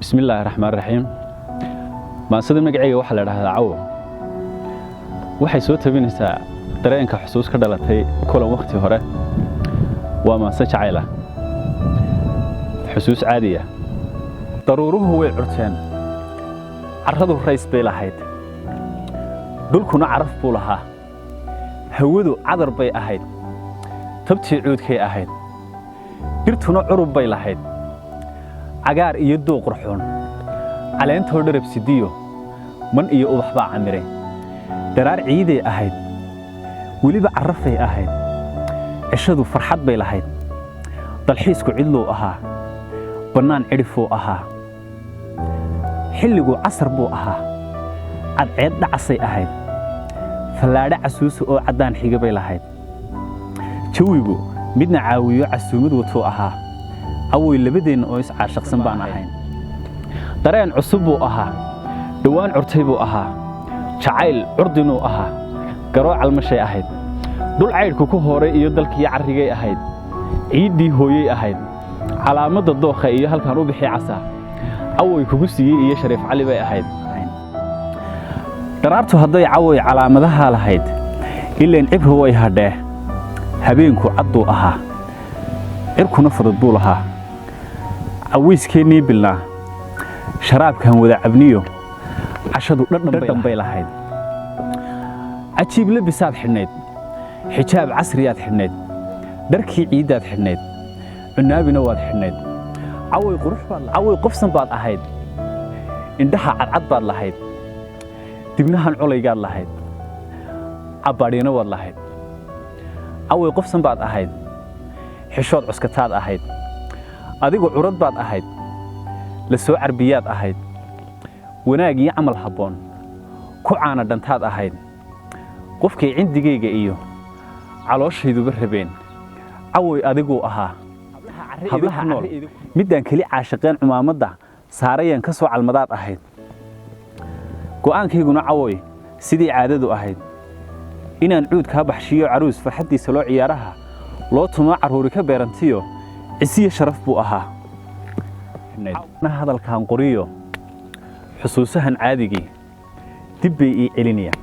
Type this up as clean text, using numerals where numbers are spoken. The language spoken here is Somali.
بسم الله الرحمن الرحيم ما سيد magacayga waxa la dhaahdaa Cawo waxay soo tabinaysaa dareenka xusuus ka dhalatay kulan waqti hore waa ma jacayl xusuus caadi ah daruuruhu way curteen carradu rays bay lahayd dhulkuna caraf buu lahaa hawadu cadar bay ahayd tabtii cuudkay ahayd dhirtuna curub bay lahayd cagaar iyo dooq qurxoon caleentoo dharab sidiyo man iyo ubax baa camiray daraar ciiday ahayd weliba carafay ahayd cishadu farxad bay lahayd dalxiisku cidluu ahaa bannaan cidhifuu ahaa xilligu casar buu ahaa cadceed dhacasay ahayd fallaadhe casuusu oo caddaan xiga bay lahayd jawigu midna caawiyo casuumad watuu ahaa awoy labadeenna oo iscaashaqsan baan ahayn dareen cusub buu ahaa dhawaan curtay buu ahaa jacayl curdinuu ahaa garoo calmashay ahayd dhul caydhku ku hooray iyo dalkii carrigay ahayd ciiddii hooyay ahayd calaamadda dookha iyo halkan u bixii casa awoy kugu siiyey iyo shariif cali bay ahayd daraartu hadday cawoy calaamadaha lahayd ileen cibru way hadhee habeenku cadduu ahaa cirkuna fudud buu lahaa cawiiskeenii bilnaa sharaabkan wada cabniyo cashadu dhadhan bay lahayd cajiib labisaad xidhnayd xijaab casriyaad xidhnayd dharkii ciiddaad xidhnayd cunaabina waad xidhnayd cawoy qofsan baad ahayd indhaha cadcad baad lahayd dibnahan colaygaad lahayd cabbaadhiina waad lahayd cawoy qofsan baad ahayd xishood cuskataad ahayd adigu curad baad ahayd la soo carbiyaad ahayd wanaag iyo camal habboon ku caana dhantaad ahayd qofkay cindigayga iyo calooshayduba rabeen cawoy adiguu ahaa hablaha nool middaan keli caashaqeen cumaamadda saarayaan ka soo calmadaad ahayd go'aankayguna cawoy sidii caadadu ahayd inaan cuud kaa baxshiyo caruus farxaddiisa loo ciyaaraha loo tumo carruuri ka beerantiyo cisiyo sharaf buu ahaa hadalkan qoriyo xusuusahan caadigii dib bay ii celinayaan